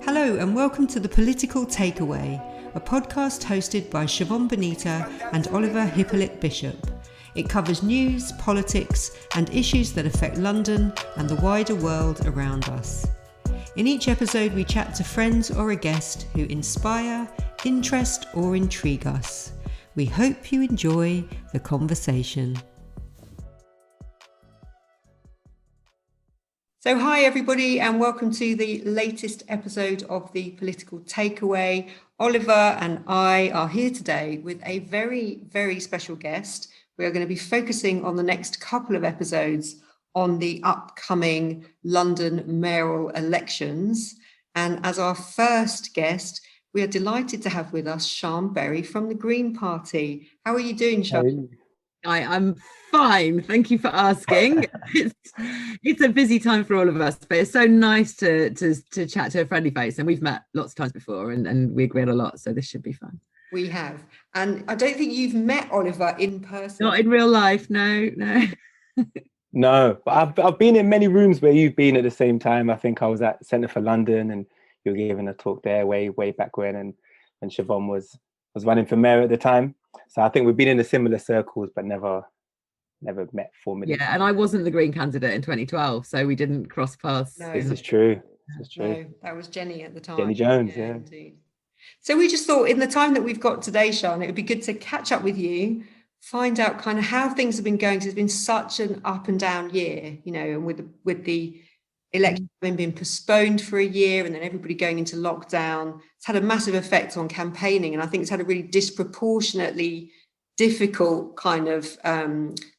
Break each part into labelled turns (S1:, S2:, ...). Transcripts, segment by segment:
S1: Hello and welcome to The Political Takeaway, a podcast hosted by Siobhan Benita and Oliver Hippolyte Bishop. It covers news, politics and issues that affect London and the wider world around us. In each episode we chat to friends or a guest who inspire, interest or intrigue us. We hope you enjoy the conversation. So hi everybody and welcome to the latest episode of The Political Takeaway. Oliver and I are here today with a very, very special guest. We are going to be focusing on the next couple of episodes on the upcoming London mayoral elections. And as our first guest, we are delighted to have with us Sian Berry from the Green Party. How are you doing, Sian?
S2: I'm fine. Thank you for asking. It's a busy time for all of us, but it's so nice to chat to a friendly face. And we've met lots of times before and we agree on a lot. So this should be fun.
S1: We have. And I don't think you've met Oliver in person.
S2: Not in real life. No.
S3: No, but I've been in many rooms where you've been at the same time. I think I was at Centre for London and you were giving a talk there way back when, and Siobhan was running for mayor at the time. So I think we've been in the similar circles, but never met formally.
S2: Yeah, and I wasn't the Green candidate in 2012, so we didn't cross paths.
S3: No. This is true.
S1: No, that was Jenny at the time.
S3: Jenny Jones, yeah.
S1: Indeed. So we just thought in the time that we've got today, Sian, it would be good to catch up with you, find out kind of how things have been going, because it's been such an up and down year, you know, and with the election having been postponed for a year and then everybody going into lockdown, it's had a massive effect on campaigning. And I think it's had a really disproportionately difficult kind of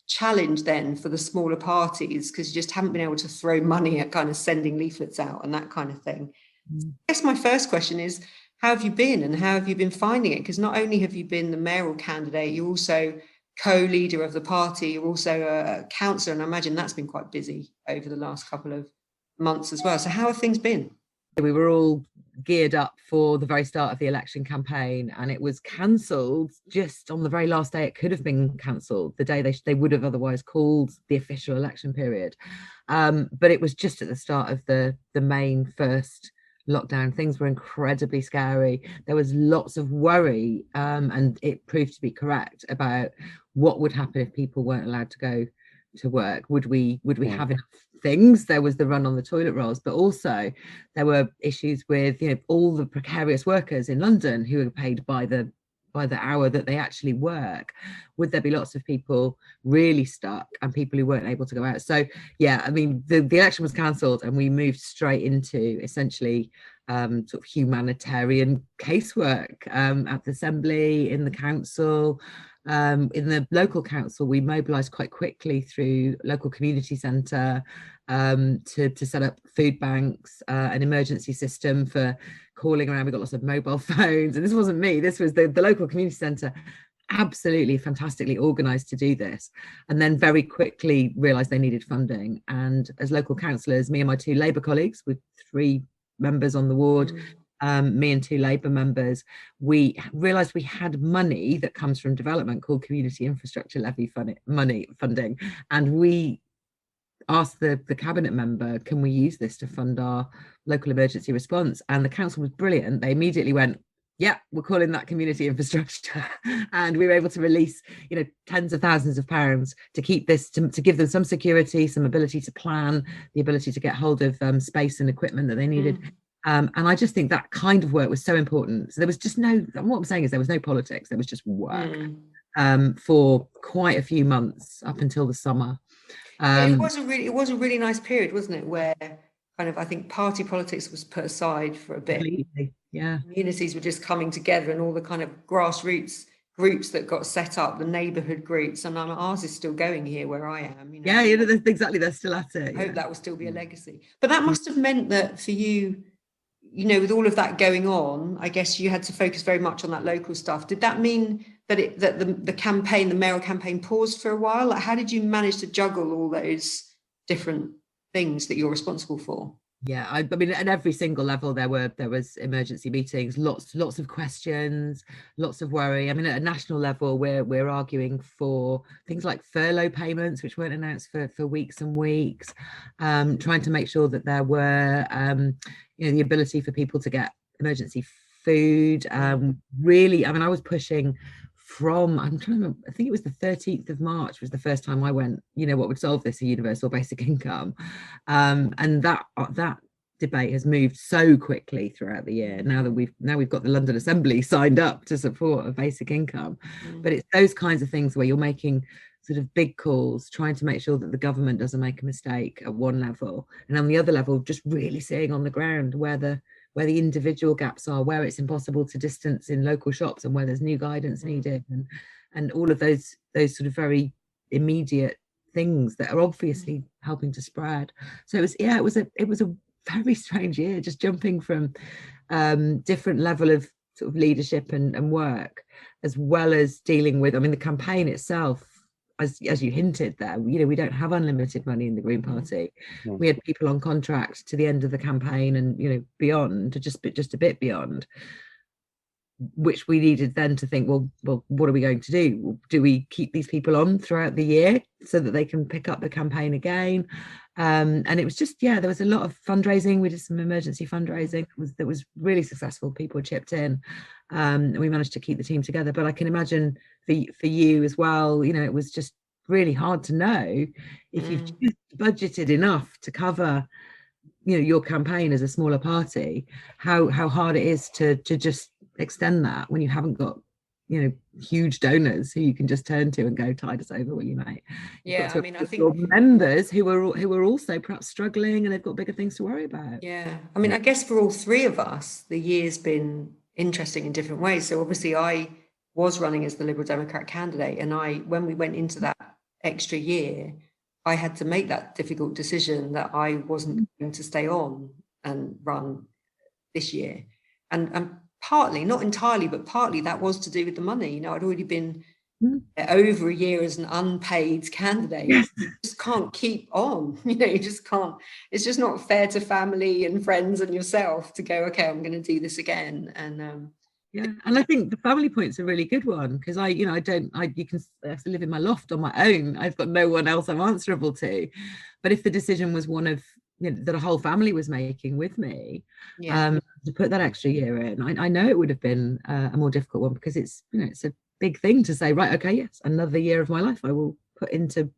S1: challenge then for the smaller parties, because you just haven't been able to throw money at kind of sending leaflets out and that kind of thing. I guess my first question is, how have you been and how have you been finding it? Because not only have you been the mayoral candidate, you're also co-leader of the party, you're also a councillor, and I imagine that's been quite busy over the last couple of months as well. So how have things been?
S2: We were all geared up for the very start of the election campaign and it was cancelled just on the very last day. It could have been cancelled the day they would have otherwise called the official election period. But it was just at the start of the main first lockdown. Things were incredibly scary. There was lots of worry and it proved to be correct about what would happen if people weren't allowed to go to work. Would we have enough things? There was the run on the toilet rolls, but also there were issues with, you know, all the precarious workers in London who are paid by the hour that they actually work. Would there be lots of people really stuck and people who weren't able to go out? So yeah, I mean, the election was cancelled and we moved straight into essentially sort of humanitarian casework at the Assembly, in the council. In the local council, we mobilised quite quickly through local community centre to set up food banks, an emergency system for calling around. We got lots of mobile phones, and this wasn't me, this was the local community centre, absolutely fantastically organised to do this, and then very quickly realised they needed funding. And as local councillors, me and my two Labour colleagues, with 3 members on the ward, me and 2 Labour members, we realised we had money that comes from development called Community Infrastructure Levy funding, and we asked the cabinet member, can we use this to fund our local emergency response? And the council was brilliant. They immediately went, yeah, we're calling that community infrastructure. And we were able to release, you know, tens of thousands of pounds to keep this, to give them some security, some ability to plan, the ability to get hold of space and equipment that they needed. And I just think that kind of work was so important. So there was just what I'm saying is there was no politics, there was just work for quite a few months up until the summer.
S1: It was a really nice period, wasn't it, where kind of I think party politics was put aside for a bit.
S2: Completely. Yeah. Communities
S1: were just coming together and all the kind of grassroots groups that got set up, the neighbourhood groups, and ours is still going here where I am. You know?
S2: Yeah, exactly, they're still at it.
S1: I hope that will still be a legacy. But that must have meant that for you, you know, with all of that going on, I guess you had to focus very much on that local stuff. Did that mean that the campaign, the mayoral campaign, paused for a while? Like, how did you manage to juggle all those different things that you're responsible for?
S2: Yeah, I mean, at every single level there was emergency meetings, lots of questions, lots of worry. I mean, at a national level, we're arguing for things like furlough payments, which weren't announced for weeks and weeks, trying to make sure that there were the ability for people to get emergency food. Really, I mean, I was pushing from, I'm trying to remember, I think it was the 13th of March was the first time I went, what would solve this, a universal basic income. And that debate has moved so quickly throughout the year. Now we've got the London Assembly signed up to support a basic income. But it's those kinds of things where you're making sort of big calls, trying to make sure that the government doesn't make a mistake at one level, and on the other level, just really seeing on the ground where the individual gaps are, where it's impossible to distance in local shops, and where there's new guidance needed, and all of those sort of very immediate things that are obviously helping to spread. So it was a very strange year, just jumping from different level of sort of leadership and work, as well as dealing with, I mean, the campaign itself. As you hinted there, we don't have unlimited money in the Green Party. We had people on contract to the end of the campaign, and beyond, just a bit beyond, which we needed then to think, well, what are we going to do? Do we keep these people on throughout the year so that they can pick up the campaign again? And it was just, there was a lot of fundraising. We did some emergency fundraising that was really successful. People chipped in, and we managed to keep the team together. But I can imagine for you as well, it was just really hard to know if you've just budgeted enough to cover your campaign as a smaller party, how hard it is to just extend that when you haven't got huge donors who you can just turn to and go, tide us over, will you, mate?
S1: I mean, I think
S2: your members who are also perhaps struggling and they've got bigger things to worry about.
S1: I mean, I guess for all three of us, the year's been interesting in different ways. So obviously I was running as the Liberal Democrat candidate, and when we went into that extra year, I had to make that difficult decision that I wasn't going to stay on and run this year. And partly, not entirely, but partly that was to do with the money. I'd already been over a year as an unpaid candidate. You just can't keep on, you just can't. It's just not fair to family and friends and yourself to go, okay, I'm going to do this again. And
S2: and I think the family point's a really good one, because I have to live in my loft on my own. I've got no one else I'm answerable to. But if the decision was one of that a whole family was making with me, to put that extra year in, I know it would have been a more difficult one, because it's it's a big thing to say, right, okay, yes, another year of my life I will put into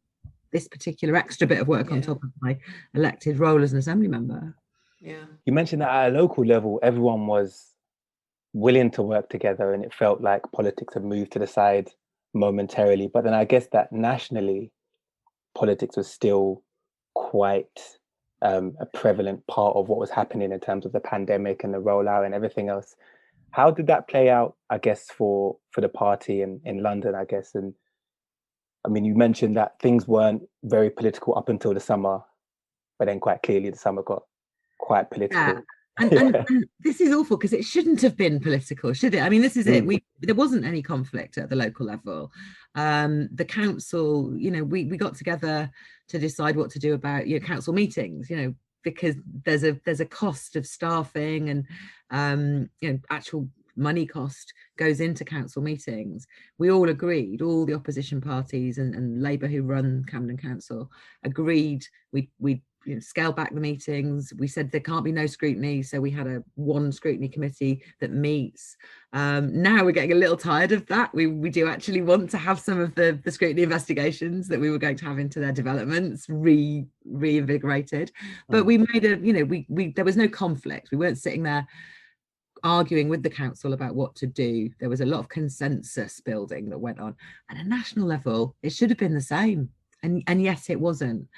S2: this particular extra bit of work on top of my elected role as an assembly member.
S3: You mentioned that at a local level everyone was willing to work together, and it felt like politics had moved to the side momentarily. But then I guess that nationally, politics was still quite a prevalent part of what was happening in terms of the pandemic and the rollout and everything else. How did that play out, I guess, for the party in London, I guess? And I mean, you mentioned that things weren't very political up until the summer, but then quite clearly the summer got quite political.
S2: And this is awful, because it shouldn't have been political, should it? I mean, this is it. There wasn't any conflict at the local level. The council, we got together to decide what to do about council meetings, because there's a cost of staffing, and actual money cost goes into council meetings. We all agreed, all the opposition parties and Labour, who run Camden Council, agreed we scale back the meetings. We said there can't be no scrutiny, so we had one scrutiny committee that meets. Now we're getting a little tired of that. We do actually want to have some of the scrutiny investigations that we were going to have into their developments reinvigorated. But we made there was no conflict. We weren't sitting there arguing with the council about what to do. There was a lot of consensus building that went on. At a national level, it should have been the same, and yet it wasn't.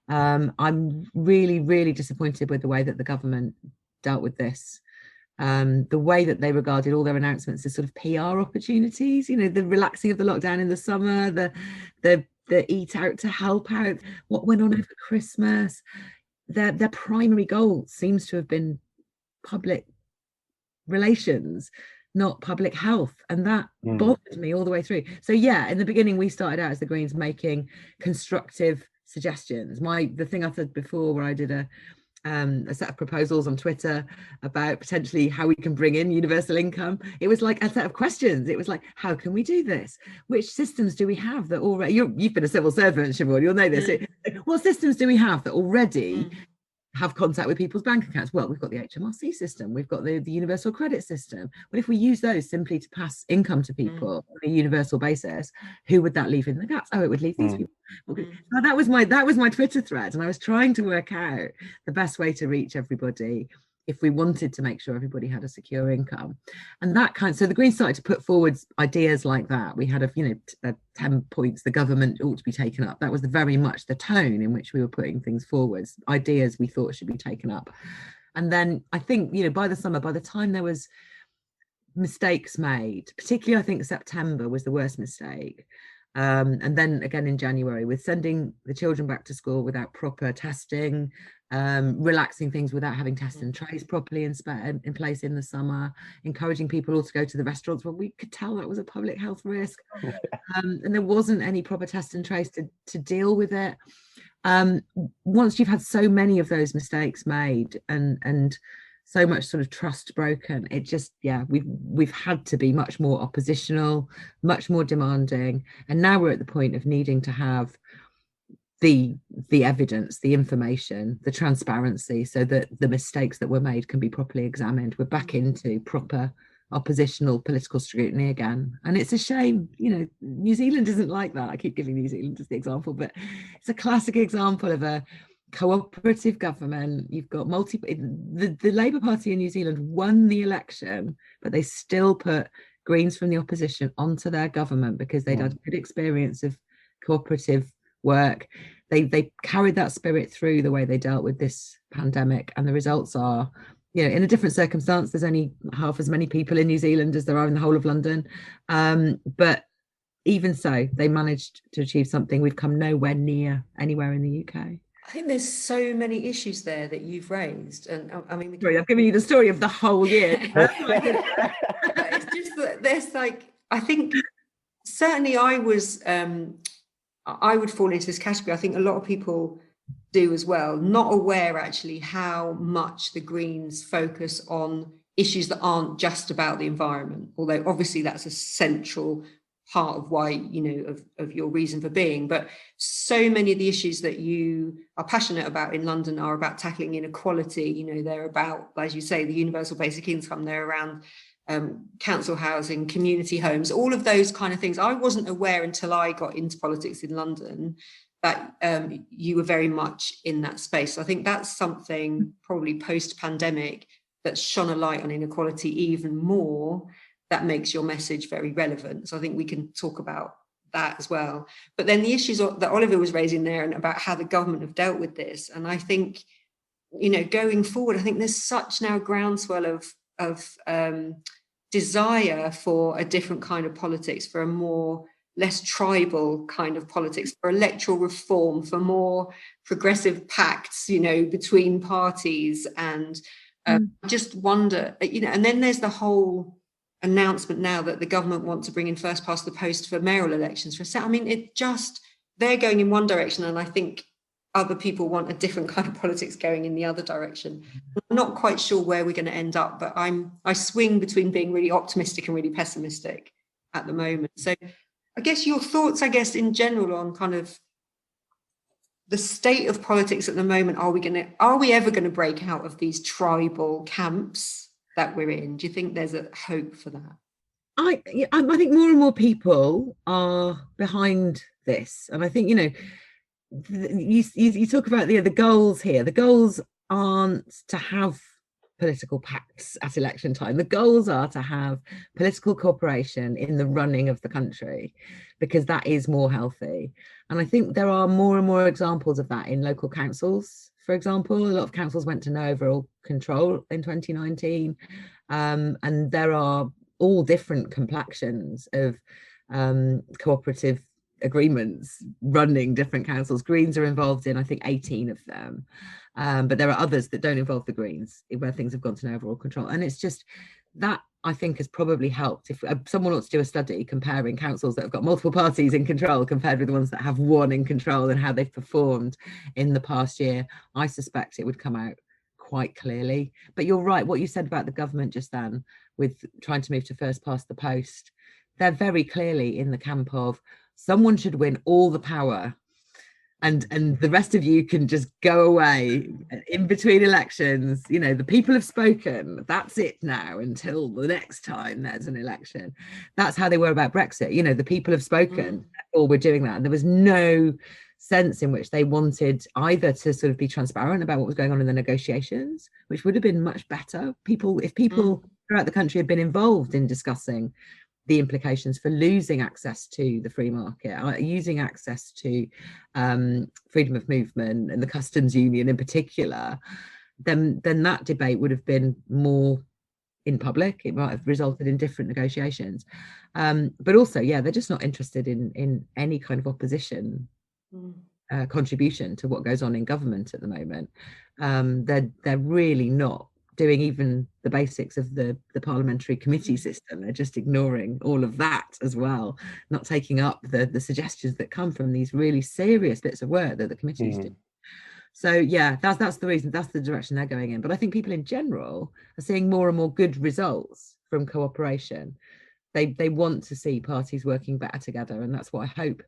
S2: I'm really, really disappointed with the way that the government dealt with this. The way that they regarded all their announcements as sort of PR opportunities, the relaxing of the lockdown in the summer, the eat out to help out, what went on over Christmas. Their primary goal seems to have been public relations, not public health, and that bothered me all the way through. So in the beginning we started out as the Greens making constructive suggestions. The thing I said before, where I did a a set of proposals on Twitter about potentially how we can bring in universal income. It was like a set of questions. It was like, how can we do this? Which systems do we have that already? You've been a civil servant, Siobhan, you'll know this. What systems do we have that already have contact with people's bank accounts? Well, we've got the HMRC system, we've got the universal credit system. But if we use those simply to pass income to people on a universal basis, who would that leave in the gaps? Oh, it would leave these people. Okay. So that was my Twitter thread, and I was trying to work out the best way to reach everybody if we wanted to make sure everybody had a secure income. And that so the Greens started to put forward ideas like that. We had 10 points the government ought to be taken up. That was very much the tone in which we were putting things forwards, ideas we thought should be taken up. And then I think, by the summer, by the time there was mistakes made, particularly I think September was the worst mistake. And then again in January, with sending the children back to school without proper testing, relaxing things without having test and trace properly in place in the summer, encouraging people all to go to the restaurants when we could tell that was a public health risk, and there wasn't any proper test and trace to deal with it. Once you've had so many of those mistakes made and so much sort of trust broken, it just, we've had to be much more oppositional, much more demanding, and now we're at the point of needing to have the evidence, the information, the transparency, so that the mistakes that were made can be properly examined. We're back into proper oppositional political scrutiny again, and it's a shame. New Zealand isn't like that. I keep giving New Zealand as the example, but it's a classic example of a cooperative government. You've got the Labour Party in New Zealand won the election, but they still put Greens from the opposition onto their government because they'd had good experience of cooperative work. They carried that spirit through the way they dealt with this pandemic, and the results are, in a different circumstance, there's only half as many people in New Zealand as there are in the whole of London, but even so, they managed to achieve something. We've come nowhere near anywere in the UK.
S1: I think there's so many issues there that you've raised, and I mean,
S2: I've given you the story of the whole year.
S1: It's just that there's I think certainly I would fall into this category. I think a lot of people do as well, not aware actually how much the Greens focus on issues that aren't just about the environment, although obviously that's a central part of why, of your reason for being. But so many of the issues that you are passionate about in London are about tackling inequality. They're about, as you say, the universal basic income. They're around council housing, community homes, all of those kind of things. I wasn't aware until I got into politics in London that you were very much in that space. So I think that's something probably post-pandemic that's shone a light on inequality even more, that makes your message very relevant. So I think we can talk about that as well. But then the issues that Oliver was raising there, and about how the government have dealt with this. And I think, going forward, I think there's such now groundswell of desire for a different kind of politics, for a less tribal kind of politics, for electoral reform, for more progressive pacts, between parties. And just wonder, and then there's the whole announcement now that the government want to bring in first past the post for mayoral elections I mean, they're going in one direction, and I think other people want a different kind of politics going in the other direction. I'm not quite sure where we're going to end up, but I swing between being really optimistic and really pessimistic at the moment. So I guess your thoughts, in general, on kind of the state of politics at the moment. Are we ever going to break out of these tribal camps that we're in? Do you think there's a hope for that?
S2: I think more and more people are behind this, and I think you talk about the goals here. The goals aren't to have political pacts at election time. The goals are to have political cooperation in the running of the country, because that is more healthy. And I think there are more and more examples of that in local councils. For example, a lot of councils went to no overall control in 2019, and there are all different complexions of cooperative agreements running different councils. Greens are involved in, I think, 18 of them, but there are others that don't involve the Greens, where things have gone to no overall control. And it's just that, I think, has probably helped. If someone ought to do a study comparing councils that have got multiple parties in control compared with the ones that have one in control, and how they've performed in the past year, I suspect it would come out quite clearly. But you're right, what you said about the government just then, with trying to move to first past the post, they're very clearly in the camp of someone should win all the power, and the rest of you can just go away in between elections. You know, the people have spoken, that's it now until the next time there's an election. That's how they were about Brexit. You know, the people have spoken, or we're doing that. And there was no sense in which they wanted either to sort of be transparent about what was going on in the negotiations, which would have been much better. If people throughout the country had been involved in discussing the implications for losing access to the free market, using access to freedom of movement and the customs union in particular, then that debate would have been more in public. It might have resulted in different negotiations. But also, yeah, they're just not interested in any kind of opposition contribution to what goes on in government at the moment. They're really not doing even the basics of the parliamentary committee system. They're just ignoring all of that as well, not taking up the suggestions that come from these really serious bits of work that the committees do. So yeah, that's the reason, that's the direction they're going in. But I think people in general are seeing more and more good results from cooperation. They want to see parties working better together, and that's what I hope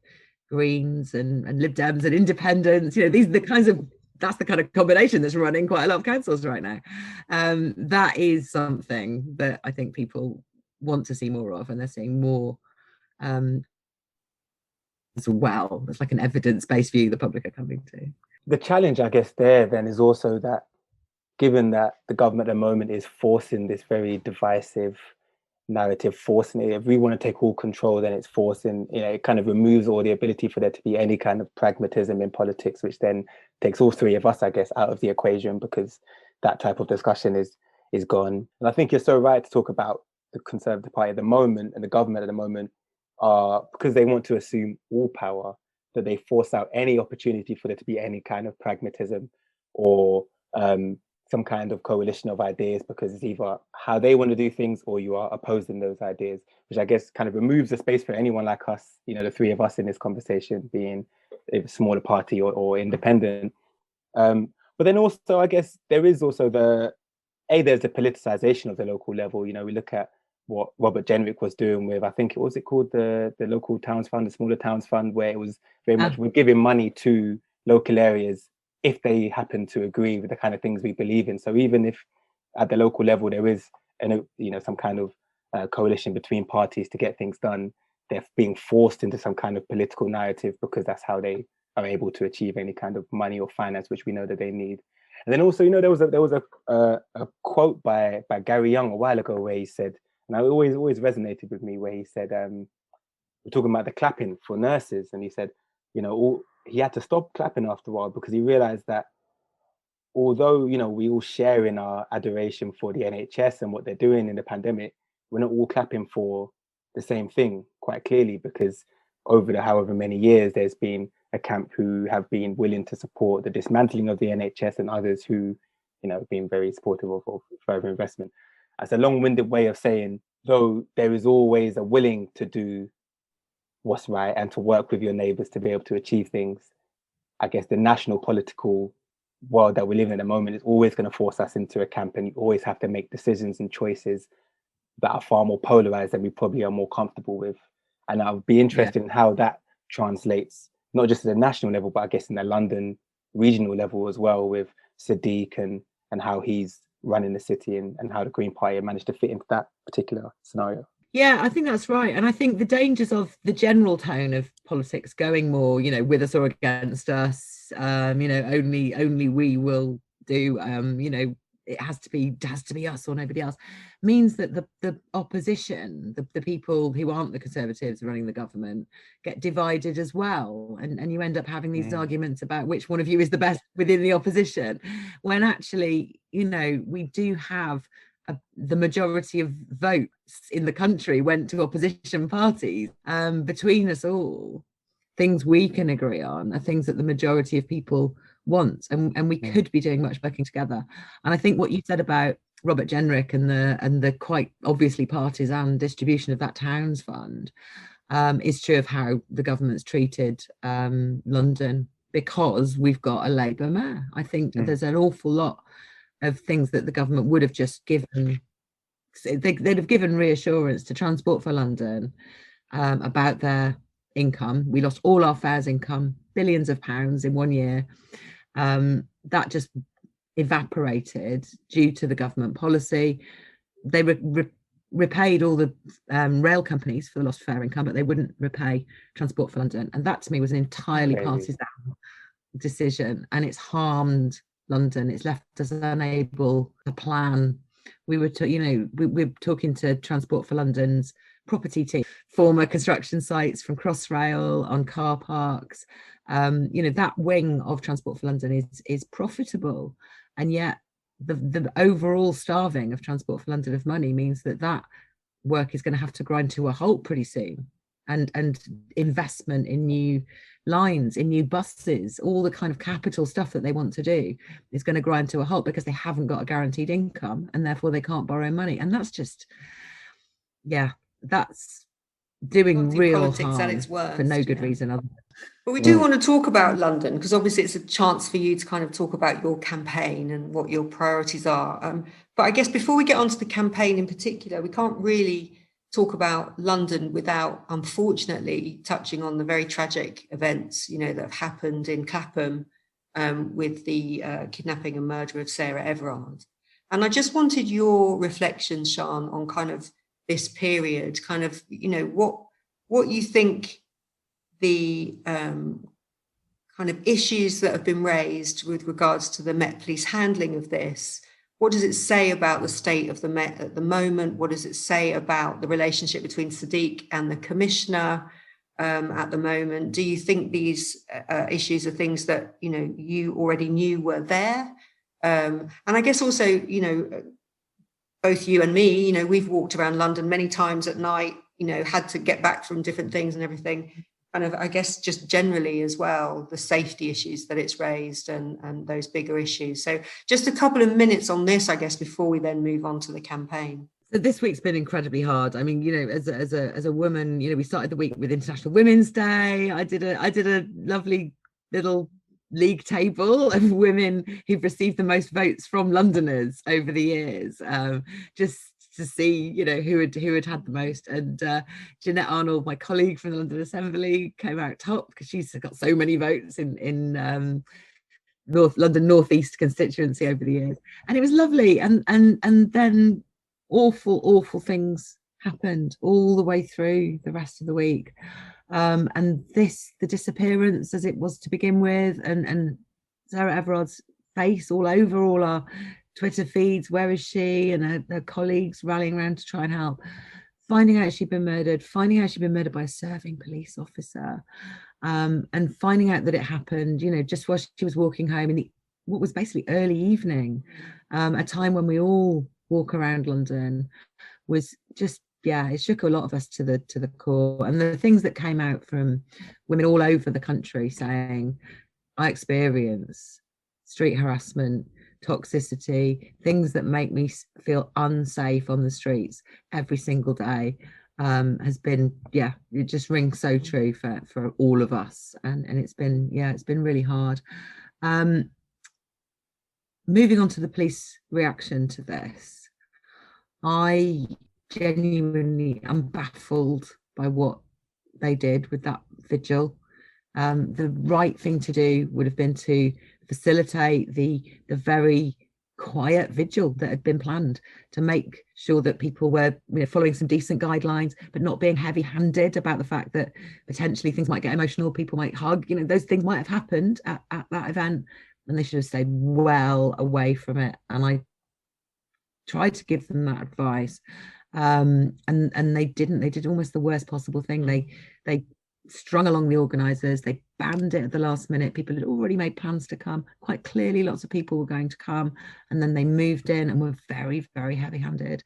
S2: Greens and Lib Dems and Independents, you know, these are the kinds of, that's the kind of combination that's running quite a lot of councils right now. That is something that I think people want to see more of, and they're seeing more as well. It's like an evidence-based view the public are coming to.
S3: The challenge, I guess, there then is also that, given that the government at the moment is forcing this very divisive narrative, forcing it, if we want to take all control, then it's forcing, you know, it kind of removes all the ability for there to be any kind of pragmatism in politics, which then takes all three of us, I guess, out of the equation, because that type of discussion is gone. And I think you're so right to talk about the Conservative Party at the moment and the government at the moment, because they want to assume all power, that they force out any opportunity for there to be any kind of pragmatism or some kind of coalition of ideas, because it's either how they want to do things or you are opposing those ideas, which I guess kind of removes the space for anyone like us, you know, the three of us in this conversation, being a smaller party or independent. But then also, I guess there is also there's the politicization of the local level. You know, we look at what Robert Jenrick was doing with, I think, what was it called, the local towns fund, the smaller towns fund, where it was very much, we're giving money to local areas if they happen to agree with the kind of things we believe in. So even if at the local level there is some kind of coalition between parties to get things done, they're being forced into some kind of political narrative because that's how they are able to achieve any kind of money or finance which we know that they need. And then also, you know, there was a quote by Gary Young a while ago where he said, and it always resonated with me, where he said, we're talking about the clapping for nurses, and he said, you know, he had to stop clapping after a while because he realized that although, you know, we all share in our adoration for the NHS and what they're doing in the pandemic, we're not all clapping for the same thing, quite clearly, because over the however many years, there's been a camp who have been willing to support the dismantling of the NHS, and others who, you know, have been very supportive of further investment. That's a long-winded way of saying, though there is always a willing to do what's right and to work with your neighbours to be able to achieve things, I guess the national political world that we live in at the moment is always going to force us into a camp, and you always have to make decisions and choices that are far more polarized than we probably are more comfortable with. And I'll be interested in how that translates, not just at the national level, but I guess in the London regional level as well, with Sadiq and how he's running the city, and how the Green Party managed to fit into that particular scenario.
S2: Yeah, I think that's right. And I think the dangers of the general tone of politics going more, you know, with us or against us, you know, only we will do, you know, it has to be us or nobody else, means that the opposition, the people who aren't the Conservatives running the government, get divided as well. And you end up having these arguments about which one of you is the best within the opposition, when actually, you know, we do have the majority of votes in the country went to opposition parties. Between us all, things we can agree on are things that the majority of people want, and we could be doing much working together. And I think what you said about Robert Jenrick and the quite obviously partisan distribution of that towns fund is true of how the government's treated London, because we've got a Labour mayor. I think there's an awful lot of things that the government would have just given. They'd have given reassurance to Transport for London about their income. We lost all our fares income, billions of pounds in 1 year. That just evaporated due to the government policy. They repaid all the rail companies for the lost fare income, but they wouldn't repay Transport for London. And that to me was an entirely partisan decision, and it's harmed London. It's left us unable to plan. We were we're talking to Transport for London's property team, former construction sites from Crossrail on car parks. That wing of Transport for London is profitable, and yet the overall starving of Transport for London of money means that work is going to have to grind to a halt pretty soon, and investment in new lines, in new buses, all the kind of capital stuff that they want to do is going to grind to a halt because they haven't got a guaranteed income, and therefore they can't borrow money. And that's just, that's doing real harm for no good reason.
S1: But we do want to talk about London, because obviously it's a chance for you to kind of talk about your campaign and what your priorities are. But I guess before we get onto the campaign in particular, we can't really talk about London without, unfortunately, touching on the very tragic events, that have happened in Clapham with the kidnapping and murder of Sarah Everard. And I just wanted your reflections, Sian, on kind of this period, kind of, what you think the kind of issues that have been raised with regards to the Met Police handling of this. What does it say about the state of the Met at the moment? What does it say about the relationship between Sadiq and the Commissioner at the moment? Do you think these issues are things that, you already knew were there? And I guess also, both you and me, we've walked around London many times at night, had to get back from different things and everything. Kind of, I guess, just generally as well, the safety issues that it's raised and those bigger issues. So just a couple of minutes on this, I guess, before we then move on to the campaign.
S2: So this week's been incredibly hard. I mean, as a woman, we started the week with International Women's Day. I did a lovely little league table of women who've received the most votes from Londoners over the years, just to see, who had the most. And Jeanette Arnold, my colleague from the London Assembly, came out top because she's got so many votes in London North East constituency over the years, and it was lovely. And then awful things happened all the way through the rest of the week. And the disappearance, as it was to begin with, and Sarah Everard's face all over all our Twitter feeds. Where is she? And her colleagues rallying around to try and help. Finding out she'd been murdered, by a serving police officer, and finding out that it happened, just while she was walking home in what was basically early evening, a time when we all walk around London, was just, it shook a lot of us to the core. And the things that came out from women all over the country saying, I experience street harassment, toxicity, things that make me feel unsafe on the streets every single day, has been, it just rings so true for all of us. And it's been really hard. Moving on to the police reaction to this, I genuinely am baffled by what they did with that vigil. The right thing to do would have been to facilitate the very quiet vigil that had been planned, to make sure that people were following some decent guidelines, but not being heavy-handed about the fact that potentially things might get emotional, people might hug, those things might have happened at that event, and they should have stayed well away from it. And I tried to give them that advice, and they didn't. They did almost the worst possible thing. They strung along the organisers. They banned it at the last minute. People had already made plans to come. Quite clearly, lots of people were going to come, and then they moved in and were very, very heavy-handed.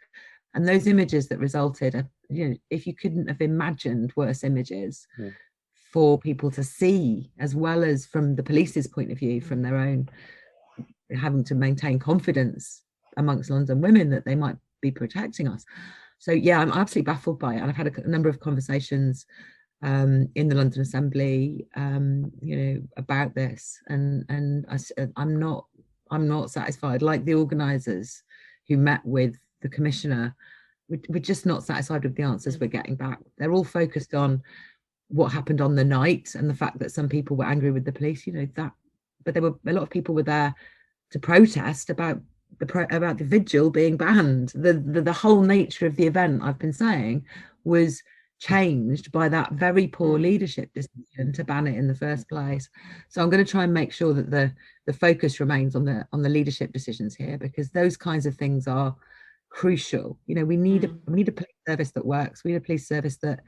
S2: And those images that resulted, if you couldn't have imagined worse images for people to see, as well as from the police's point of view, from their own having to maintain confidence amongst London women that they might be protecting us. So I'm absolutely baffled by it. And I've had a number of conversations in the London Assembly, about this, and I'm not I'm not satisfied. Like the organisers who met with the commissioner, we're just not satisfied with the answers we're getting back. They're all focused on what happened on the night and the fact that some people were angry with the police, you know, that, but there were a lot of people were there to protest about the vigil being banned. The whole nature of the event, I've been saying, was changed by that very poor leadership decision to ban it in the first place. So I'm going to try and make sure that the focus remains on the leadership decisions here, because those kinds of things are crucial. You know, we need a police service that works. We need a police service that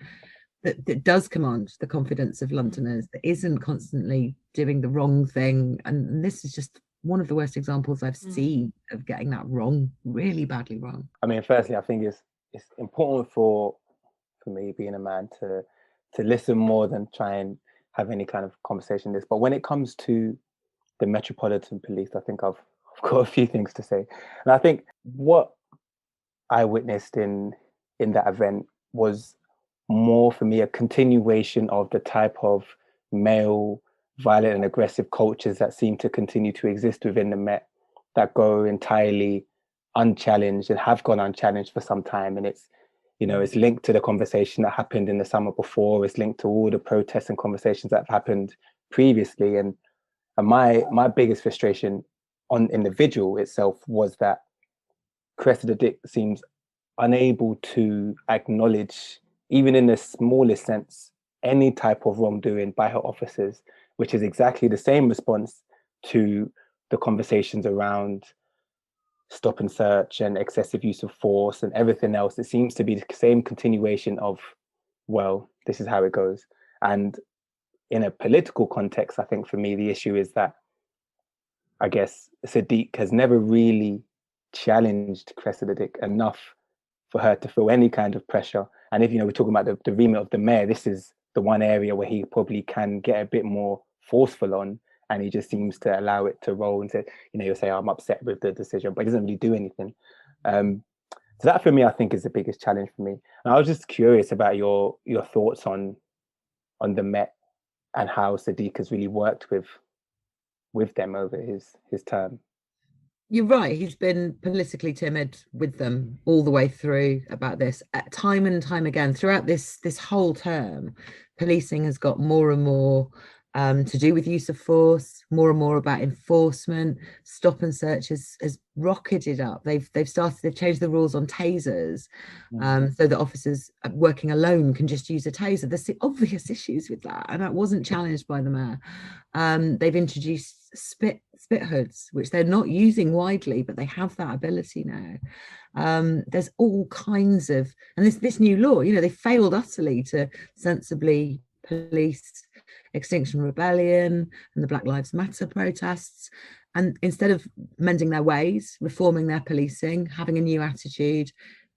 S2: does command the confidence of Londoners, that isn't constantly doing the wrong thing. And this is just one of the worst examples I've seen of getting that wrong, really badly wrong.
S3: I mean, firstly, I think it's important for me, being a man, to listen more than try and have any kind of conversation this. But when it comes to the Metropolitan Police, I think I've got a few things to say. And I think what I witnessed in that event was more, for me, a continuation of the type of male violent and aggressive cultures that seem to continue to exist within the Met, that go entirely unchallenged and have gone unchallenged for some time. And it's, you know, it's linked to the conversation that happened in the summer before. It's linked to all the protests and conversations that have happened previously. And my biggest frustration in the vigil itself was that Cressida Dick seems unable to acknowledge, even in the smallest sense, any type of wrongdoing by her officers, which is exactly the same response to the conversations around stop and search and excessive use of force and everything else. It seems to be the same continuation of, well, this is how it goes. And in a political context, I think for me, the issue is that I guess Sadiq has never really challenged Cressida Dick enough for her to feel any kind of pressure. And if, you know, we're talking about the remit of the mayor, this is the one area where he probably can get a bit more forceful on, and he just seems to allow it to roll and say, you know, you'll say, I'm upset with the decision, but he doesn't really do anything. So that for me, I think, is the biggest challenge for me. And I was just curious about your thoughts on the Met and how Sadiq has really worked with them over his term.
S2: You're right. He's been politically timid with them all the way through about this. Time and time again, throughout this whole term, policing has got more and more to do with use of force, more and more about enforcement. Stop and search has rocketed up. They've changed the rules on tasers, so that officers working alone can just use a taser. There's obvious issues with that, and that wasn't challenged by the mayor. They've introduced spit hoods, which they're not using widely, but they have that ability now. There's all kinds of, and this new law, you know, they failed utterly to sensibly police Extinction Rebellion and the Black Lives Matter protests. And instead of mending their ways, reforming their policing, having a new attitude,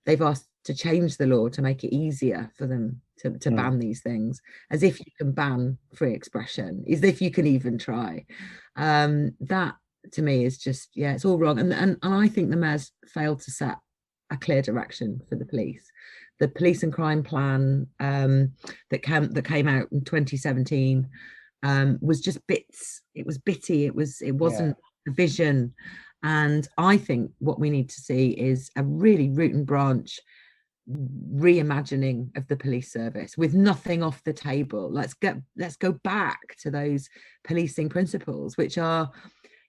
S2: they've asked to change the law to make it easier for them to ban these things, as if you can ban free expression, as if you can even try. That to me is just, yeah, it's all wrong. And I think the mayor's failed to set a clear direction for the police. The police and crime plan that came out in 2017 was just bits. It was bitty. It wasn't a vision. And I think what we need to see is a really root and branch reimagining of the police service with nothing off the table. Let's go back to those policing principles, which are,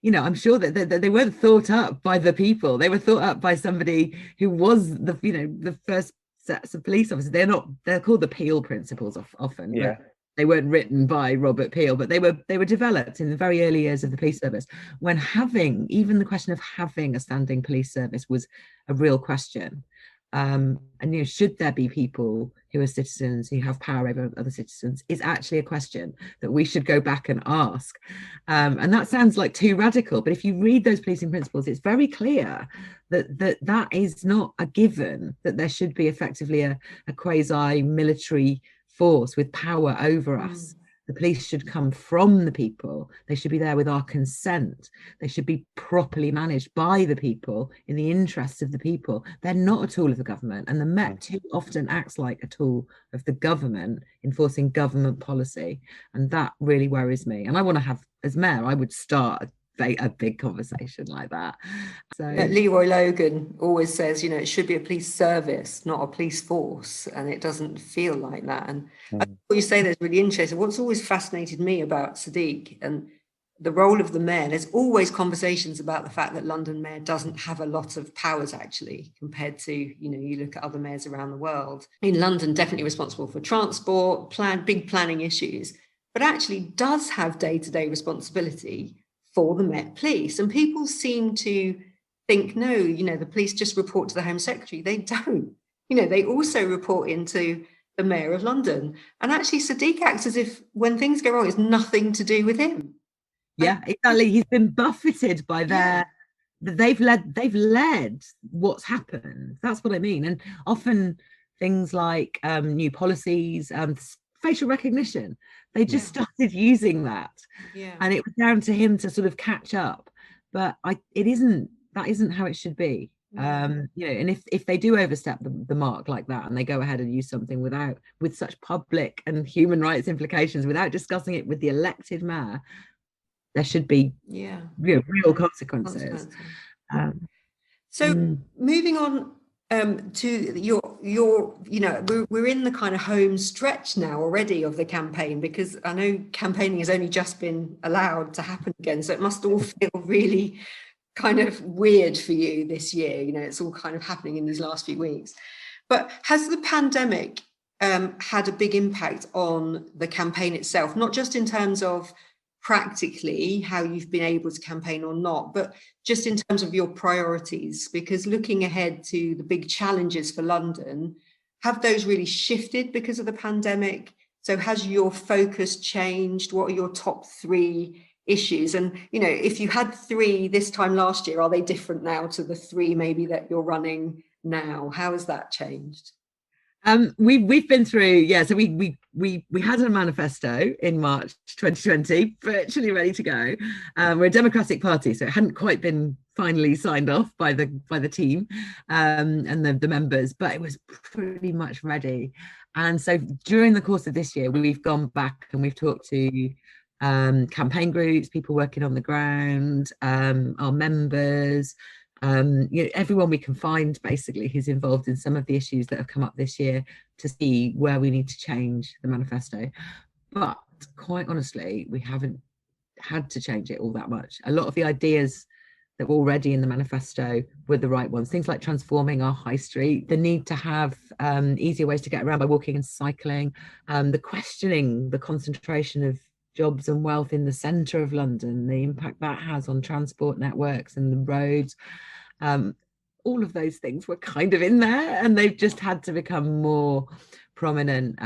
S2: you know, I'm sure that they weren't thought up by the people. They were thought up by somebody who was the first sets of police officers. They're called the Peel principles often.
S3: Yeah.
S2: They weren't written by Robert Peel, but they were developed in the very early years of the police service, when even the question of having a standing police service was a real question. And, you know, should there be people who are citizens who have power over other citizens is actually a question that we should go back and ask. And that sounds like too radical, but if you read those policing principles, it's very clear that is not a given, that there should be effectively a quasi-military force with power over us. The police should come from the people. They should be there with our consent. They should be properly managed by the people in the interests of the people. They're not a tool of the government. And the Met too often acts like a tool of the government, enforcing government policy. And that really worries me. And I want to have, as mayor, I would start a a big conversation like that. So
S1: Leroy Logan always says, it should be a police service, not a police force, and it doesn't feel like that. And what you say there's really interesting. What's always fascinated me about Sadiq and the role of the mayor, there's always conversations about the fact that London mayor doesn't have a lot of powers actually, compared to, you look at other mayors around the world. In London, definitely responsible for transport, big planning issues, but actually does have day-to-day responsibility for the Met Police. And people seem to think, no, the police just report to the Home Secretary. They don't. They also report into the Mayor of London. And actually Sadiq acts as if when things go wrong, it's nothing to do with him.
S2: Yeah, exactly. He's been buffeted by they've led what's happened. That's what I mean. And often things like new policies, facial recognition, they just started using that. Yeah. And it was down to him to sort of catch up. But that isn't how it should be. And if they do overstep the mark like that, and they go ahead and use something with such public and human rights implications without discussing it with the elected mayor, there should be real consequences.
S1: Moving on to we're in the kind of home stretch now already of the campaign, because I know campaigning has only just been allowed to happen again, so it must all feel really kind of weird for you this year. It's all kind of happening in these last few weeks. But has the pandemic had a big impact on the campaign itself, not just in terms of practically how you've been able to campaign or not, but just in terms of your priorities? Because looking ahead to the big challenges for London, have those really shifted because of the pandemic? So has your focus changed? What are your top 3 issues? And if you had 3 this time last year, are they different now to the 3 maybe that you're running now? How has that changed?
S2: We've been through, so we had a manifesto in March 2020, virtually ready to go. We're a democratic party, so it hadn't quite been finally signed off by the team and the members, but it was pretty much ready. And so during the course of this year, we've gone back and we've talked to campaign groups, people working on the ground, our members, everyone we can find basically who's involved in some of the issues that have come up this year, to see where we need to change the manifesto. But quite honestly, we haven't had to change it all that much. A lot of the ideas that were already in the manifesto were the right ones. Things like transforming our high street, the need to have easier ways to get around by walking and cycling, the questioning the concentration of jobs and wealth in the centre of London, the impact that has on transport networks and the roads. All of those things were kind of in there, and they've just had to become more prominent.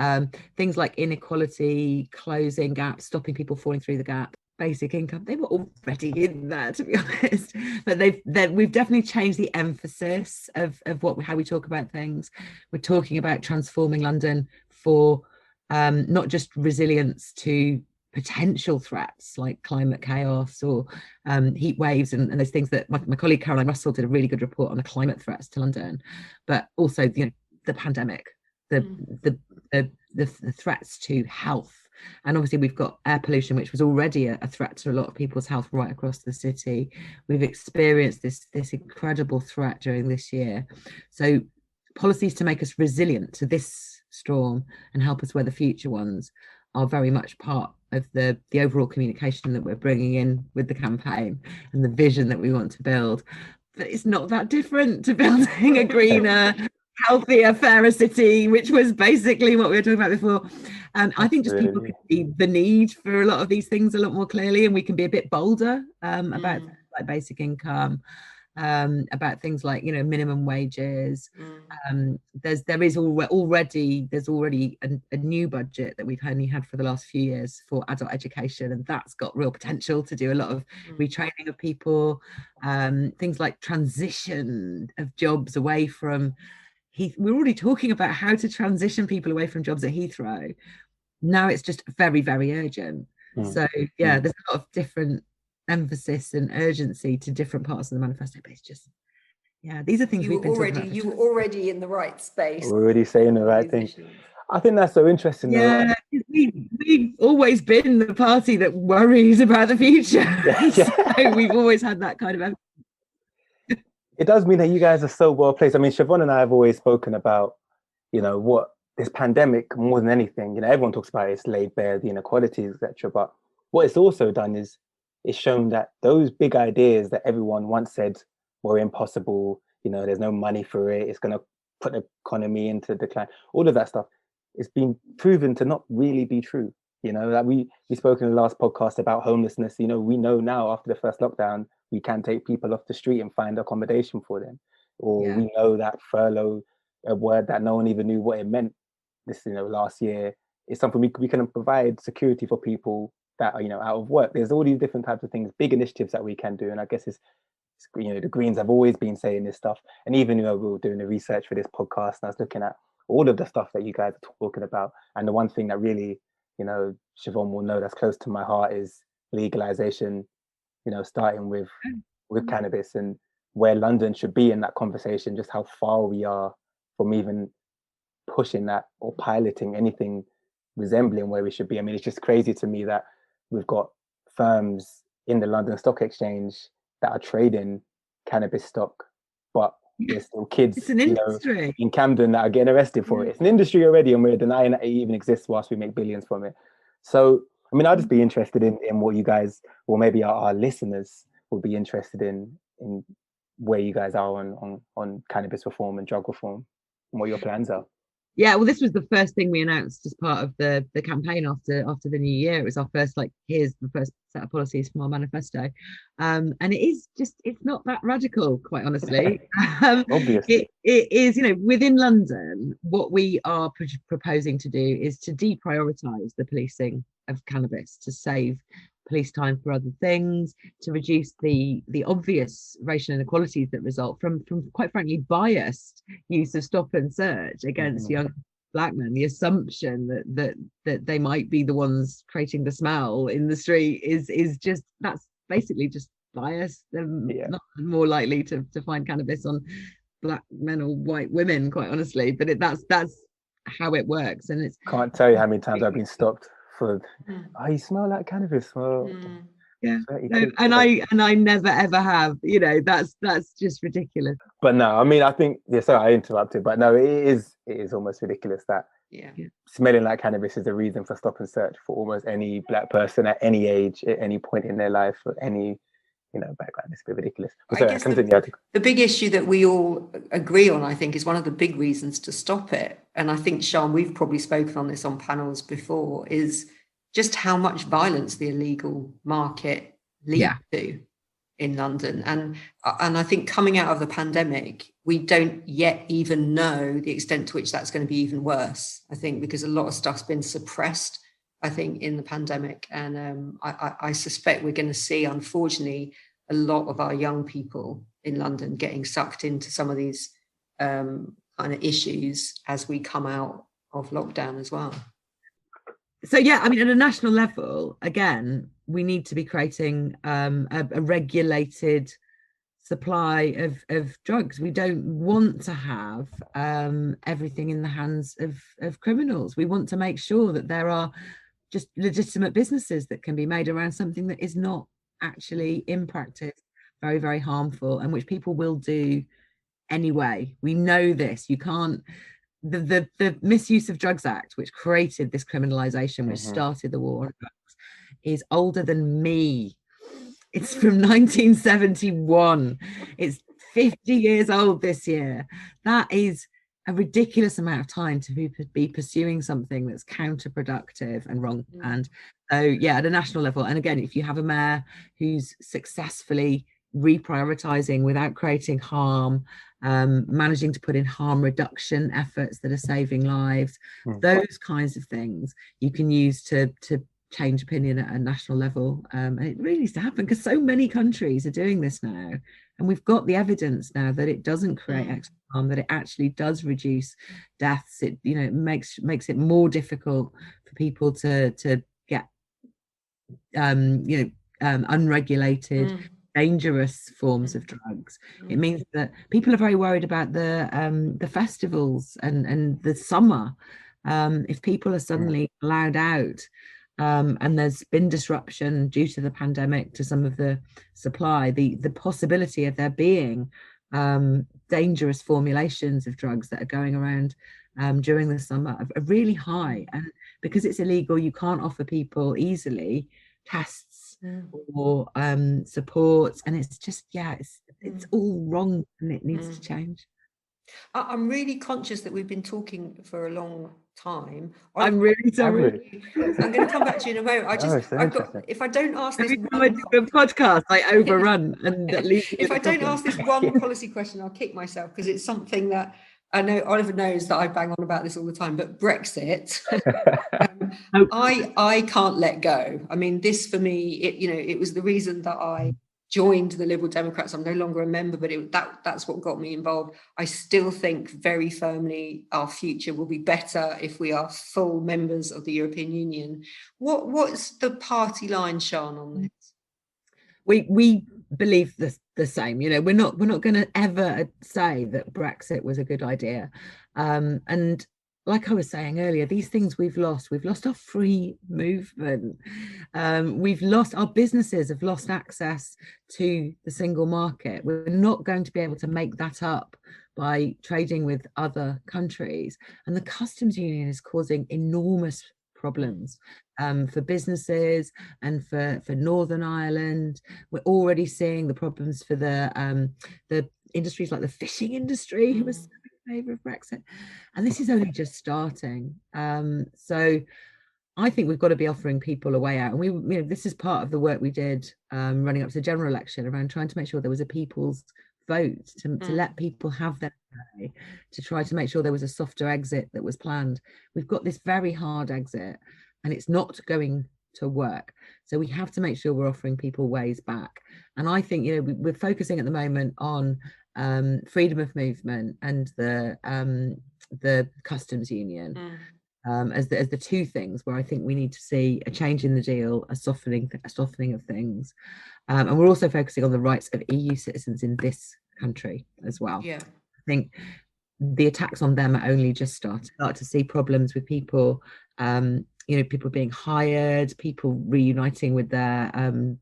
S2: Things like inequality, closing gaps, stopping people falling through the gap, basic income, they were already in there, to be honest. But we've definitely changed the emphasis of how we talk about things. We're talking about transforming London for not just resilience to potential threats like climate chaos or heat waves and those things that my colleague Caroline Russell did a really good report on the climate threats to London, but also the pandemic, the threats to health. And obviously we've got air pollution, which was already a threat to a lot of people's health right across the city. We've experienced this incredible threat during this year. So policies to make us resilient to this storm and help us weather future ones are very much part of the overall communication that we're bringing in with the campaign and the vision that we want to build. But it's not that different to building a greener, healthier, fairer city, which was basically what we were talking about before. I think just people can see the need for a lot of these things a lot more clearly, and we can be a bit bolder about things like basic income, about things like minimum wages. There's already a new budget that we've only had for the last few years for adult education, and that's got real potential to do a lot of retraining of people, things like transition of jobs away from we're already talking about how to transition people away from jobs at Heathrow. Now it's just very, very urgent. So there's a lot of different emphasis and urgency to different parts of the manifesto, but it's just these are things you were
S1: already in the right space,
S3: we're already saying the right thing. I think that's so interesting.
S2: We we've always been the party that worries about the future. So we've always had that kind of.
S3: It does mean that you guys are so well placed. I mean, Siobhan and I have always spoken about, you know, what this pandemic, more than anything, you know, everyone talks about it's laid bare the inequalities, etc. But what it's also done is it's shown that those big ideas that everyone once said were impossible, you know, there's no money for it, it's going to put the economy into decline, all of that stuff, it's been proven to not really be true. You know, like we spoke in the last podcast about homelessness. You know, we know now after the first lockdown, we can take people off the street and find accommodation for them. Or we know that furlough, a word that no one even knew what it meant this, you know, last year, is something we can provide security for people that are, you know, out of work. There's all these different types of things, big initiatives that we can do. And I guess it's you know, the Greens have always been saying this stuff. And even, you know, we were doing the research for this podcast and I was looking at all of the stuff that you guys are talking about. And the one thing that really, you know, Siobhan will know that's close to my heart is legalization, you know, starting with cannabis and where London should be in that conversation, just how far we are from even pushing that or piloting anything resembling where we should be. I mean, it's just crazy to me that we've got firms in the London Stock Exchange that are trading cannabis stock, but there's still kids, you know, in Camden that are getting arrested for it. It's an industry already, and we're denying that it even exists whilst we make billions from it. So, I mean, I'd just be interested in what you guys, or maybe our listeners will be interested in where you guys are on cannabis reform and drug reform, and what your plans are.
S2: Yeah, well, this was the first thing we announced as part of the campaign after the new year. It was our first, like, here's the first set of policies from our manifesto. And it is just, it's not that radical, quite honestly.
S3: Obviously.
S2: It is, you know, within London, what we are proposing to do is to deprioritise the policing of cannabis, to save police time for other things, to reduce the obvious racial inequalities that result from quite frankly biased use of stop and search against young black men. The assumption that they might be the ones creating the smell in the street is just, that's basically just biased. They're not more likely to find cannabis on black men or white women, quite honestly, but that's how it works. And it's,
S3: can't tell you how many times I've been stopped for, oh, you smell like cannabis. Well,
S2: yeah, no, and I never ever have, you know, that's just ridiculous.
S3: But no, I mean, I think, sorry I interrupted, but no, it is almost ridiculous that smelling like cannabis is the reason for stop and search for almost any black person at any age, at any point in their life, or any, you know, background. It's a bit ridiculous. But
S1: I guess the big issue that we all agree on, I think, is one of the big reasons to stop it. And I think, Sian, we've probably spoken on this on panels before, is just how much violence the illegal market leads to in London. And I think coming out of the pandemic, we don't yet even know the extent to which that's going to be even worse, I think, because a lot of stuff's been suppressed, I think, in the pandemic. And I suspect we're going to see, unfortunately, a lot of our young people in London getting sucked into some of these kind of issues as we come out of lockdown as well.
S2: So, yeah, I mean, at a national level, again, we need to be creating a regulated supply of drugs. We don't want to have everything in the hands of criminals. We want to make sure that there are just legitimate businesses that can be made around something that is not actually in practice very, very harmful, and which people will do anyway. We know this. You can't, the Misuse of Drugs Act, which created this criminalization, which started the war on drugs, is older than me. It's from 1971. It's 50 years old this year. That is a ridiculous amount of time to be pursuing something that's counterproductive and wrong. And so, yeah, at a national level, and again, if you have a mayor who's successfully reprioritizing without creating harm, managing to put in harm reduction efforts that are saving lives, those kinds of things you can use to change opinion at a national level. And it really needs to happen, because so many countries are doing this now, and we've got the evidence now that it doesn't create extra harm, that it actually does reduce deaths. It, you know, it makes it more difficult for people to get unregulated dangerous forms of drugs. It means that people are very worried about the festivals and the summer. If people are suddenly allowed out and there's been disruption due to the pandemic to some of the supply. The possibility of there being dangerous formulations of drugs that are going around during the summer are really high, and because it's illegal, you can't offer people easily tests or supports, and it's just it's all wrong, and it needs to change.
S1: I'm really conscious that we've been talking for a long time.
S2: I'm really sorry.
S1: I'm going to come back to you in a moment. I've got, if I don't ask this
S2: podcast, I overrun, and
S1: if I don't ask this one policy question, I'll kick myself, because it's something that I know Oliver knows that I bang on about this all the time. But Brexit, I can't let go. I mean, this for me, it was the reason that I joined the Liberal Democrats. I'm no longer a member, but that's what got me involved. I still think very firmly our future will be better if we are full members of the European Union. What's the party line, Sian, on this?
S2: We believe the same. We're not going to ever say that Brexit was a good idea. And like I was saying earlier, these things we've lost our free movement. We've lost, our businesses have lost access to the single market. We're not going to be able to make that up by trading with other countries. And the customs union is causing enormous problems for businesses and for Northern Ireland. We're already seeing the problems for the industries like the fishing industry, who was in favour of Brexit, and this is only just starting. So I think we've got to be offering people a way out, and this is part of the work we did running up to the general election, around trying to make sure there was a people's vote, to let people have their say, to try to make sure there was a softer exit that was planned. We've got this very hard exit, and it's not going to work. So we have to make sure we're offering people ways back. And I think we're focusing at the moment on freedom of movement and the customs union as the two things where I think we need to see a change in the deal, a softening of things. And we're also focusing on the rights of EU citizens in this country as well. I think the attacks on them are only just start to see problems with people, people being hired, people reuniting with their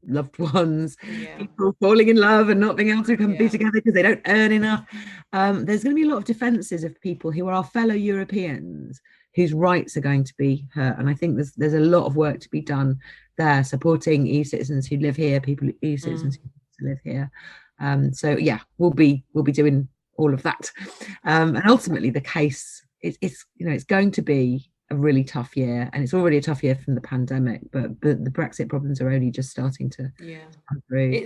S2: loved ones, people falling in love and not being able to be together because they don't earn enough. There's going to be a lot of defences of people who are our fellow Europeans, whose rights are going to be hurt. And I think there's a lot of work to be done there, supporting EU citizens who live here, EU citizens who live here. So we'll be doing all of that. And ultimately the case it's going to be a really tough year, and it's already a tough year from the pandemic, but the Brexit problems are only just starting to come through.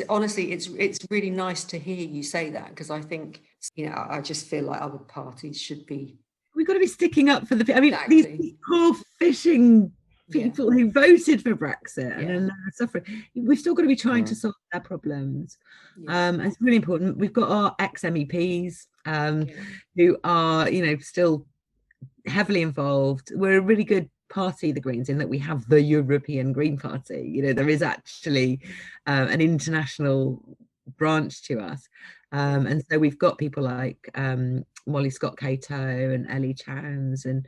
S1: Honestly, it's really nice to hear you say that, because I think I just feel like other parties should be.
S2: We've got to be sticking up for these poor fishing people who voted for Brexit and are suffering. We've still got to be trying to solve their problems. It's really important. We've got our ex-MEPs who are still heavily involved. We're a really good party, the Greens, in that we have the European Green Party. There is actually an international branch to us, and so we've got people like Molly Scott Cato and Ellie Chowns, and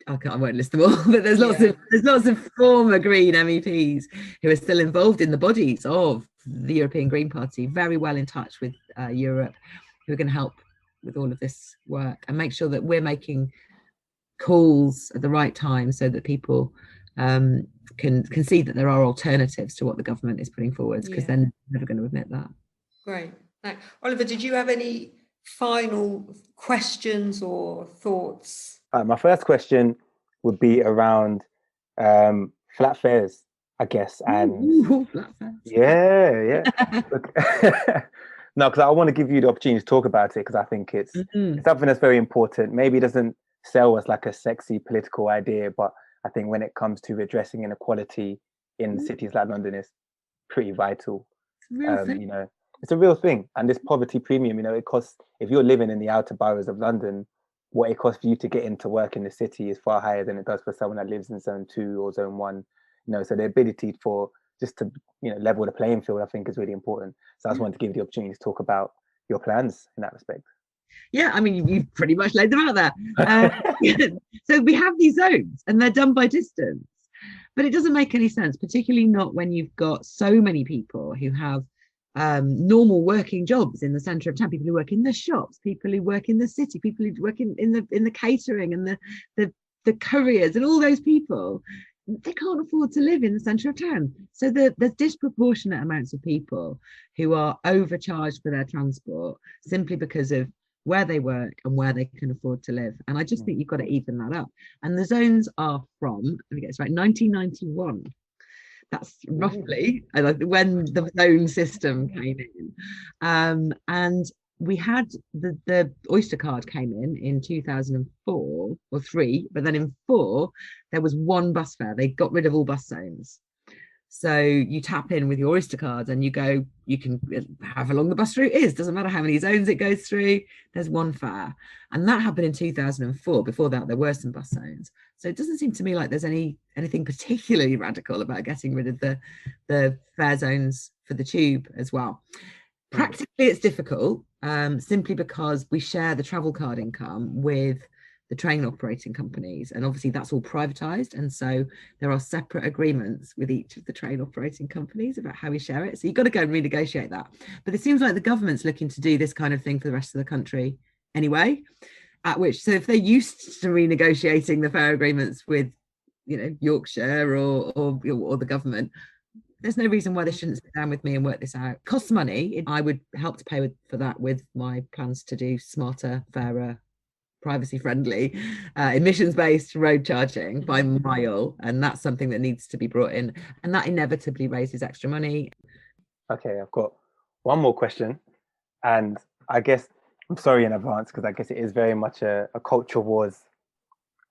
S2: I won't list them all, but there's lots of former Green MEPs who are still involved in the bodies of the European Green Party, very well in touch with Europe, who are going to help with all of this work and make sure that we're making calls at the right time so that people can see that there are alternatives to what the government is putting forward, because they're never going to admit that.
S1: Great. Now, Oliver, did you have any final questions or thoughts?
S3: My first question would be around flat fares, I guess. And
S2: flat fares.
S3: No, because I want to give you the opportunity to talk about it, because I think it's something that's very important. Maybe it doesn't sell as like a sexy political idea, but I think when it comes to addressing inequality in cities like London, it's pretty vital. It's a real thing. And this poverty premium, it costs, if you're living in the outer boroughs of London, what it costs for you to get into work in the city is far higher than it does for someone that lives in zone 2 or zone 1. So the ability for just to level the playing field, I think, is really important. So I just wanted to give you the opportunity to talk about your plans in that respect.
S2: Yeah, I mean, you've pretty much laid them out there. So we have these zones, and they're done by distance. But it doesn't make any sense, particularly not when you've got so many people who have normal working jobs in the centre of town, people who work in the shops, people who work in the city, people who work in the catering and the couriers, and all those people, they can't afford to live in the centre of town. So there's disproportionate amounts of people who are overcharged for their transport simply because of where they work and where they can afford to live. And I just think you've got to even that up. And the zones are from, let me get this right, 1991. That's roughly when the zone system came in. And we had the Oyster card came in 2004 or 3, but then in 4 there was one bus fare. They got rid of all bus zones. So you tap in with your Oyster card and you go, you can, however long the bus route is, doesn't matter how many zones it goes through, there's one fare. And that happened in 2004. Before that, there were some bus zones. So it doesn't seem to me like there's anything particularly radical about getting rid of the fare zones for the tube as well. Practically, it's difficult simply because we share the travel card income with the train operating companies, and obviously that's all privatized, and so there are separate agreements with each of the train operating companies about how we share it. So you've got to go and renegotiate that. But it seems like the government's looking to do this kind of thing for the rest of the country anyway, so if they're used to renegotiating the fare agreements with, you know, Yorkshire or the government, there's no reason why they shouldn't sit down with me and work this out. It costs money. I would help to pay for that with my plans to do smarter, fairer, privacy-friendly, emissions-based road charging by mile, and that's something that needs to be brought in, and that inevitably raises extra money.
S3: Okay, I've got one more question, and I guess I'm sorry in advance because I guess it is very much a culture wars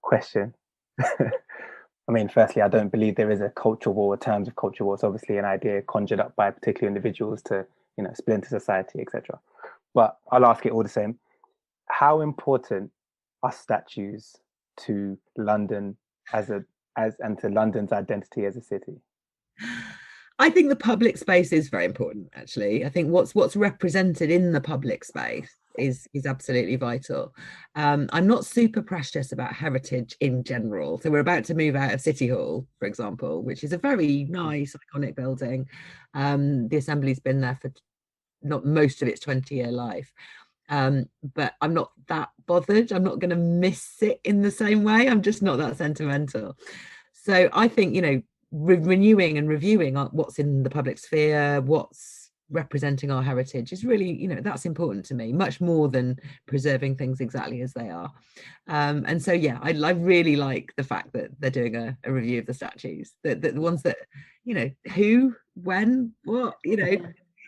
S3: question. I mean, firstly, I don't believe there is a culture war in terms of culture war. It's obviously an idea conjured up by particular individuals to, you know, splinter society, etc. But I'll ask it all the same. How important are statues to London and to London's identity as a city?
S2: I think the public space is very important, actually. I think what's represented in the public space is absolutely vital. I'm not super precious about heritage in general. So we're about to move out of City Hall, for example, which is a very nice, iconic building. The Assembly's been there for not most of its 20-year life. But I'm not that bothered. I'm not going to miss it in the same way. I'm just not that sentimental. So I think, you know, renewing and reviewing what's in the public sphere, what's representing our heritage is really, you know, that's important to me, much more than preserving things exactly as they are. And so, yeah, I really like the fact that they're doing a review of the statues, the ones that, you know, who, when, what, you know,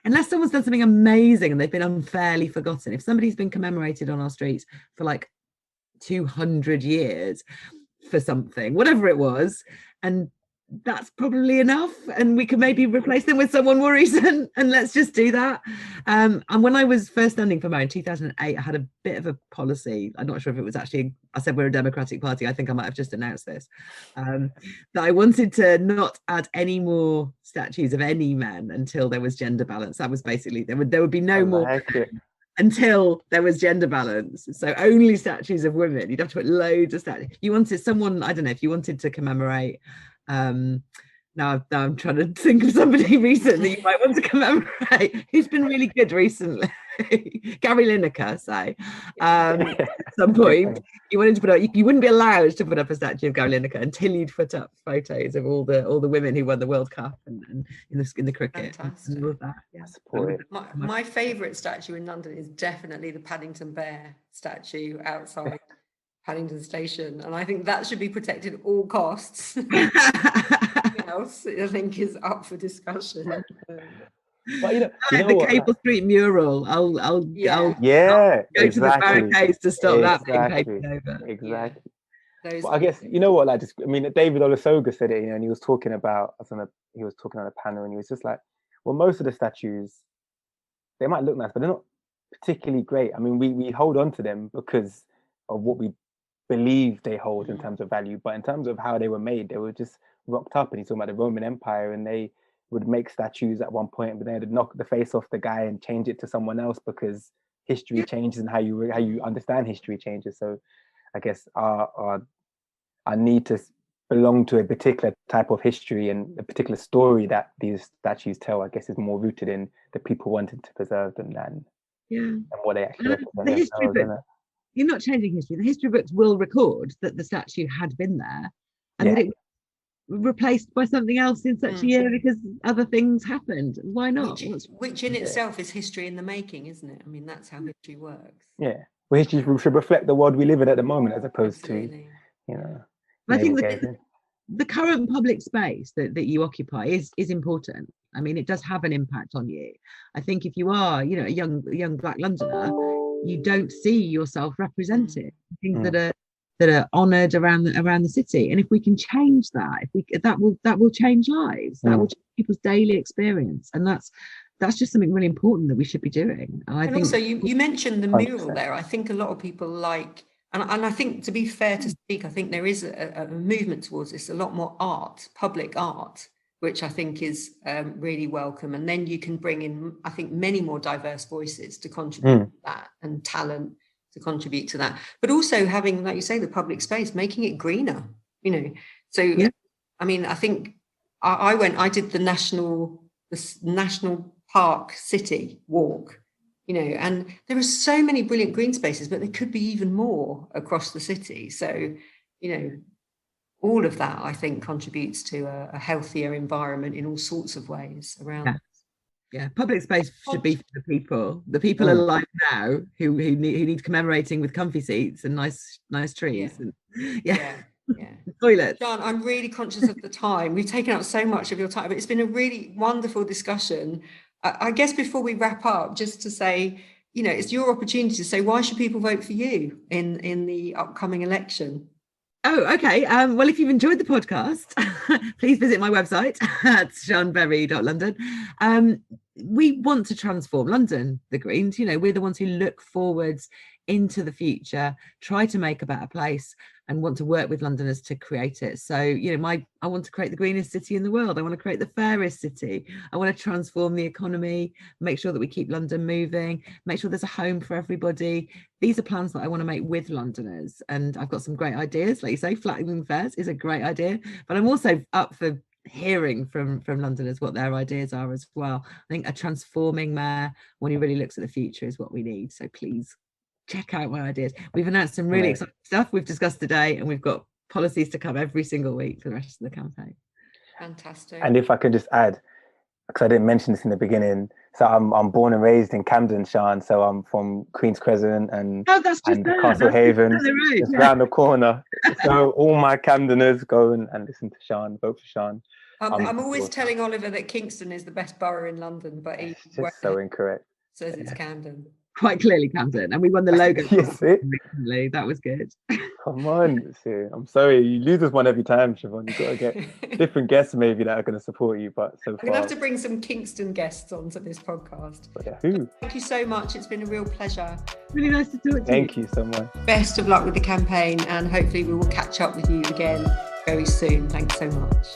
S2: unless someone's done something amazing and they've been unfairly forgotten. If somebody's been commemorated on our streets for like 200 years for something, whatever it was, and that's probably enough, and we can maybe replace them with someone more recent, and let's just do that. And when I was first standing for mayor in 2008, I had a bit of a policy. I'm not sure if it was actually, I said we're a Democratic Party, I think I might have just announced this, that I wanted to not add any more statues of any men until there was gender balance. That was basically, there would be no more until there was gender balance. So only statues of women. You'd have to put loads of statues. You wanted someone, I don't know, if you wanted to commemorate, now I'm trying to think of somebody recent that you might want to commemorate who's been really good recently. Gary Lineker, say, at some point you wanted to put up, you wouldn't be allowed to put up a statue of Gary Lineker until you'd put up photos of all the women who won the World Cup and in the cricket.
S1: Fantastic.
S2: And all of that.
S1: Yeah. My favourite statue in London is definitely the Paddington Bear statue outside Paddington Station, and I think that should be protected at all costs. Anything else, I think, is up for discussion.
S3: But you know
S2: the what? Cable Street mural. I'll go to the barricades to stop that being papered over.
S3: Exactly. Yeah. But I guess you know what, like, just, I mean, David Olusoga said it, you know, and he was talking about, he was talking on a panel, and he was just like, well, most of the statues, they might look nice, but they're not particularly great. I mean, we hold on to them because of what we believe they hold in terms of value, but in terms of how they were made, they were just rocked up. And he's talking about the Roman Empire, and they would make statues at one point, but they had to knock the face off the guy and change it to someone else because history changes and how you understand history changes. So I guess our need to belong to a particular type of history and a particular story that these statues tell, I guess, is more rooted in the people wanting to preserve them than what they actually represent
S2: The history
S3: themselves,
S2: book, you're not changing history. The history books will record that the statue had been there and that it was replaced by something else in such a year because other things happened. Why not?
S1: Which in itself is history in the making, isn't it? I mean, that's how history works.
S3: Yeah. Well, history should reflect the world we live in at the moment, as opposed to,
S2: I think the current public space that you occupy is important. I mean, it does have an impact on you. I think if you are, a young Black Londoner, you don't see yourself represented. Things that are honoured around the city, and if we can change that, that will change lives. That will change people's daily experience, and that's just something really important that we should be doing. And I think
S1: also you mentioned the
S3: 100%.
S1: mural there. I think a lot of people like. And I think, to be fair to speak, I think there is a movement towards this, a lot more art, public art, which I think is really welcome. And then you can bring in, I think, many more diverse voices to contribute to that, and talent to contribute to that. But also having, like you say, the public space, making it greener, So, I mean, I think I did the National Park City walk. And there are so many brilliant green spaces, but there could be even more across the city. So, all of that, I think, contributes to a healthier environment in all sorts of ways around us.
S2: Yeah, public space should be for the people alive now who need commemorating with comfy seats and nice trees.
S1: Yeah.
S2: Toilets.
S1: Sian, I'm really conscious of the time. We've taken up so much of your time, but it's been a really wonderful discussion. I guess before we wrap up, just to say, it's your opportunity to say, why should people vote for you in the upcoming election?
S2: Oh, okay. Well, if you've enjoyed the podcast, please visit my website at sianberry.london. We want to transform London, the Greens. We're the ones who look forwards into the future, try to make a better place, and want to work with Londoners to create it. So, I want to create the greenest city in the world. I want to create the fairest city. I want to transform the economy, make sure that we keep London moving, make sure there's a home for everybody. These are plans that I want to make with Londoners. And I've got some great ideas. Like you say, flattening fares is a great idea, but I'm also up for hearing from Londoners what their ideas are as well. I think a transforming mayor, when he really looks at the future, is what we need. So please check out my ideas. We've announced some really exciting stuff we've discussed today, and we've got policies to come every single week for the rest of the campaign.
S1: Fantastic.
S3: And if I could just add, because I didn't mention this in the beginning, so I'm born and raised in Camden, Sian. So I'm from Queen's Crescent and Castle Haven, just round the corner. So all my Camdeners, go and listen to Sian, vote for Sian.
S1: I'm always telling Oliver that Kingston is the best borough in London, but he's
S3: just so incorrect.
S1: Says it's Camden.
S2: Quite clearly Camden, and we won the logo recently. That was good.
S3: Come on, I'm sorry, you lose this one every time, Siobhan. You've got to get different guests maybe that are going to support you, but so far
S1: I'm going to have to bring some Kingston guests onto this podcast. Thank you so much. It's been a real pleasure.
S2: Really nice to talk to you.
S3: Thank you so much.
S1: Best of luck with the campaign, and hopefully we will catch up with you again very soon. Thanks so much.